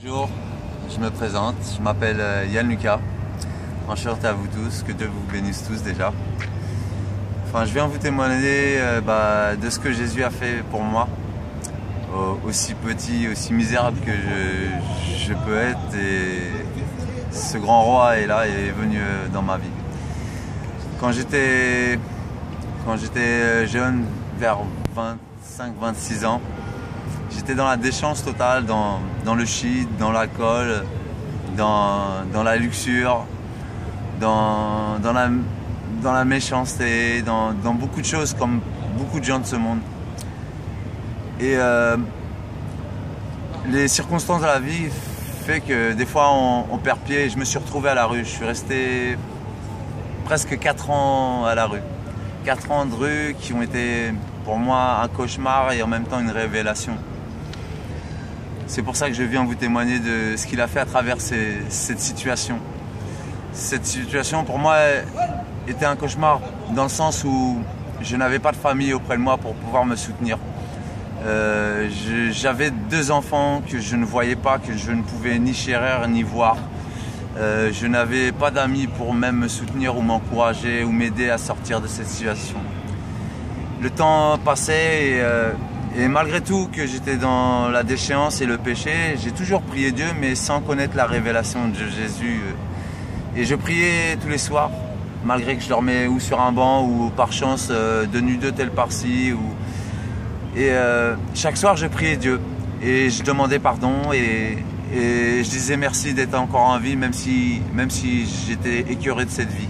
Bonjour, je me présente, je m'appelle Yann Lucas. Enchanté à vous tous, que Dieu vous bénisse tous déjà. Enfin, je viens vous témoigner de ce que Jésus a fait pour moi, aussi petit, aussi misérable que je peux être, et ce grand roi est là et est venu dans ma vie. Quand j'étais jeune, vers 25-26 ans, j'étais dans la déchéance totale, dans le shit, dans l'alcool, dans la luxure, dans la méchanceté, dans beaucoup de choses comme beaucoup de gens de ce monde. Et les circonstances de la vie fait que des fois on perd pied. Je me suis retrouvé à la rue, je suis resté presque 4 ans à la rue. 4 ans de rue qui ont été pour moi un cauchemar et en même temps une révélation. C'est pour ça que je viens vous témoigner de ce qu'il a fait à travers cette situation. Cette situation pour moi était un cauchemar dans le sens où je n'avais pas de famille auprès de moi pour pouvoir me soutenir. J'avais 2 enfants que je ne voyais pas, que je ne pouvais ni chérir ni voir. Je n'avais pas d'amis pour même me soutenir ou m'encourager ou m'aider à sortir de cette situation. Le temps passait et malgré tout que j'étais dans la déchéance et le péché, j'ai toujours prié Dieu mais sans connaître la révélation de Jésus. Et je priais tous les soirs, malgré que je dormais ou sur un banc ou par chance de nuit d'hôtel par-ci. Et chaque soir je priais Dieu et je demandais pardon et je disais merci d'être encore en vie même si j'étais écœuré de cette vie.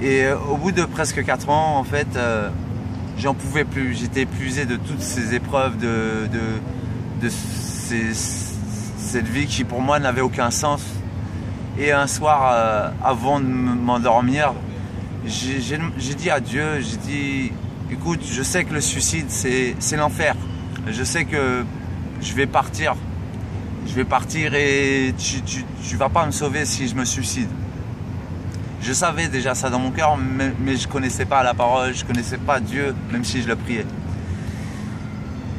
Et au bout de presque 4 ans en fait, j'en pouvais plus, j'étais épuisé de toutes ces épreuves, cette vie qui pour moi n'avait aucun sens. Et un soir, avant de m'endormir, j'ai dit à Dieu, j'ai dit, écoute, je sais que le suicide c'est l'enfer, je sais que je vais partir et tu vas pas me sauver si je me suicide. Je savais déjà ça dans mon cœur, mais je ne connaissais pas la parole, je ne connaissais pas Dieu, même si je le priais.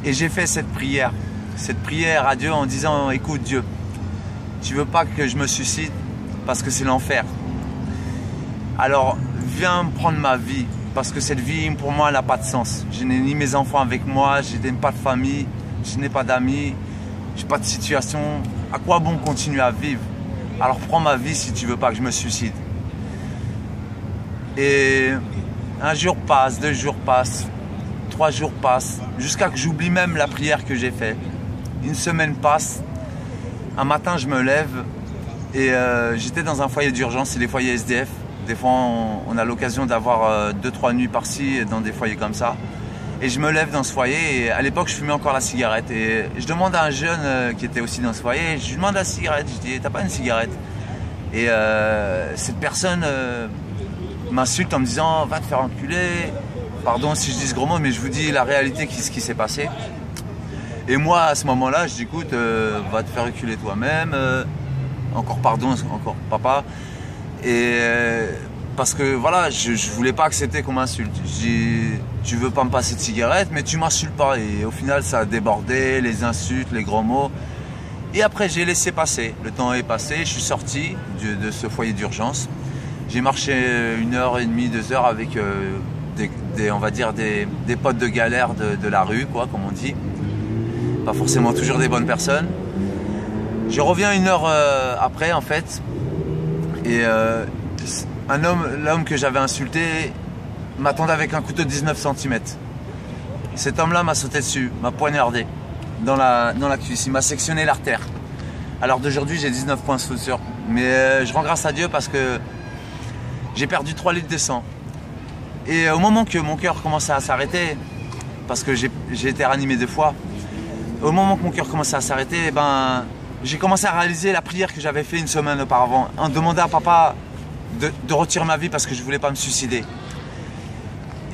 Et j'ai fait cette prière à Dieu en disant, écoute Dieu, tu veux pas que je me suicide parce que c'est l'enfer. Alors viens prendre ma vie, parce que cette vie pour moi elle n'a pas de sens. Je n'ai ni mes enfants avec moi, je n'ai pas de famille, je n'ai pas d'amis, je n'ai pas de situation. À quoi bon continuer à vivre? Alors prends ma vie si tu veux pas que je me suicide. Et un jour passe, 2 jours passent, 3 jours passent, jusqu'à que j'oublie même la prière que j'ai faite. Une semaine passe, un matin je me lève et j'étais dans un foyer d'urgence, c'est les foyers SDF. Des fois on a l'occasion d'avoir 2-3 nuits par-ci dans des foyers comme ça. Et je me lève dans ce foyer et à l'époque je fumais encore la cigarette. Et je demande à un jeune qui était aussi dans ce foyer, je lui demande la cigarette, je dis t'as pas une cigarette? Et cette personne m'insulte en me disant va te faire enculer, pardon si je dis ce gros mot mais je vous dis la réalité de ce qui s'est passé. Et moi à ce moment là je dis écoute va te faire enculer toi-même, encore pardon, encore papa. Et parce que voilà je voulais pas accepter qu'on m'insulte. Je dis tu veux pas me passer de cigarette mais tu m'insultes pas. Et au final ça a débordé, les insultes, les gros mots. Et après j'ai laissé passer, le temps est passé, je suis sorti de ce foyer d'urgence. J'ai marché 1h30, 2 heures avec on va dire des potes de galère de la rue, quoi, comme on dit. Pas forcément toujours des bonnes personnes. Je reviens 1 heure après, en fait. Et l'homme que j'avais insulté m'attendait avec un couteau de 19 cm. Cet homme-là m'a sauté dessus, m'a poignardé dans la cuisse. Il m'a sectionné l'artère. Alors d'aujourd'hui, j'ai 19 points de suture. Mais je rends grâce à Dieu parce que j'ai perdu 3 litres de sang. Et au moment que mon cœur commençait à s'arrêter, parce que j'ai été réanimé 2 fois, au moment que mon cœur commençait à s'arrêter, j'ai commencé à réaliser la prière que j'avais fait 1 semaine auparavant, en demandant à papa de retirer ma vie parce que je ne voulais pas me suicider.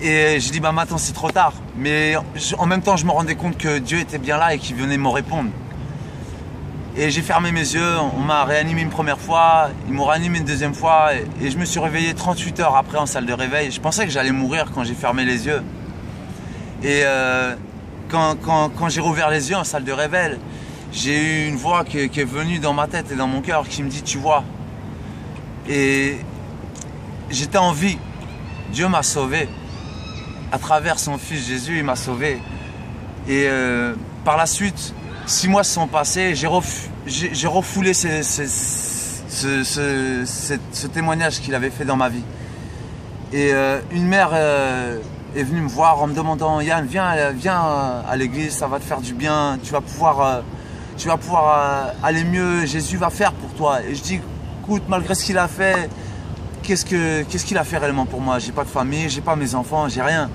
Et j'ai dit maintenant c'est trop tard. Mais en même temps je me rendais compte que Dieu était bien là et qu'il venait me répondre. Et j'ai fermé mes yeux, on m'a réanimé une première fois, ils m'ont réanimé une deuxième fois et je me suis réveillé 38 heures après en salle de réveil. Je pensais que j'allais mourir quand j'ai fermé les yeux. Et quand j'ai rouvert les yeux en salle de réveil, j'ai eu une voix qui est venue dans ma tête et dans mon cœur qui me dit, tu vois. Et j'étais en vie. Dieu m'a sauvé. À travers son fils Jésus, il m'a sauvé. Et par la suite, 6 mois se sont passés, j'ai refoulé ce témoignage qu'il avait fait dans ma vie. Et une mère est venue me voir en me demandant, Yann, viens à l'église, ça va te faire du bien, tu vas pouvoir aller mieux, Jésus va faire pour toi. Et je dis, écoute, malgré ce qu'il a fait, qu'est-ce qu'il a fait réellement pour moi? J'ai pas de famille, j'ai pas mes enfants, j'ai rien.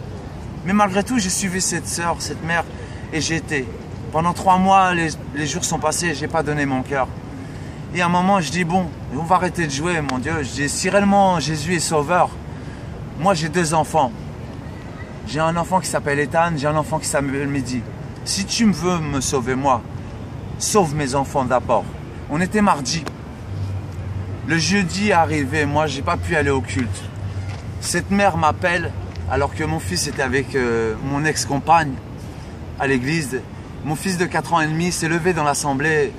Mais malgré tout, j'ai suivi cette sœur, cette mère, et j'ai été. Pendant 3 mois, les jours sont passés, j'ai pas donné mon cœur. Et à un moment, je dis, bon, on va arrêter de jouer, mon Dieu. Je dis, si réellement Jésus est sauveur, moi j'ai 2 enfants. J'ai un enfant qui s'appelle Ethan, j'ai un enfant qui s'appelle Mehdi. Si tu veux me sauver, moi, sauve mes enfants d'abord. On était mardi. Le jeudi est arrivé, moi j'ai pas pu aller au culte. Cette mère m'appelle alors que mon fils était avec mon ex-compagne à l'église. Mon fils de 4 ans et demi s'est levé dans l'assemblée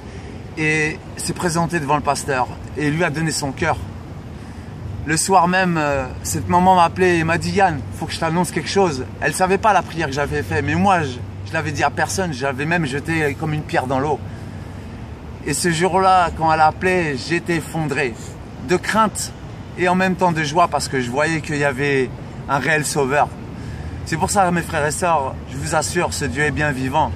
et s'est présenté devant le pasteur et lui a donné son cœur. Le soir même, cette maman m'a appelé et m'a dit, Yann, il faut que je t'annonce quelque chose. Elle ne savait pas la prière que j'avais faite, mais moi je l'avais dit à personne, j'avais même jeté comme une pierre dans l'eau. Et ce jour-là, quand elle a appelé, j'étais effondré de crainte et en même temps de joie parce que je voyais qu'il y avait un réel sauveur. C'est pour ça, mes frères et sœurs, je vous assure, ce Dieu est bien vivant.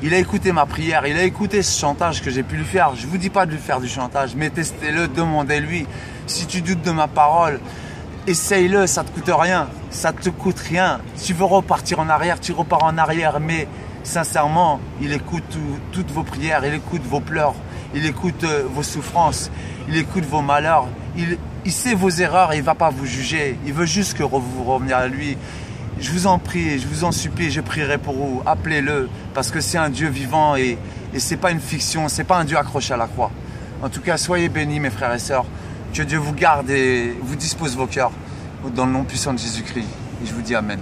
Il a écouté ma prière, il a écouté ce chantage que j'ai pu lui faire. Je ne vous dis pas de lui faire du chantage, mais testez-le, demandez-lui. Si tu doutes de ma parole, essaye-le, ça ne te coûte rien. Ça ne te coûte rien. Si tu veux repartir en arrière, tu repars en arrière. Mais sincèrement, il écoute toutes vos prières, il écoute vos pleurs, il écoute vos souffrances, il écoute vos malheurs. Il sait vos erreurs et il ne va pas vous juger. Il veut juste que vous reveniez à lui. Je vous en prie, je vous en supplie, je prierai pour vous. Appelez-le parce que c'est un Dieu vivant et ce n'est pas une fiction, ce n'est pas un Dieu accroché à la croix. En tout cas, soyez bénis, mes frères et sœurs. Que Dieu vous garde et vous dispose vos cœurs dans le nom puissant de Jésus-Christ. Et je vous dis Amen.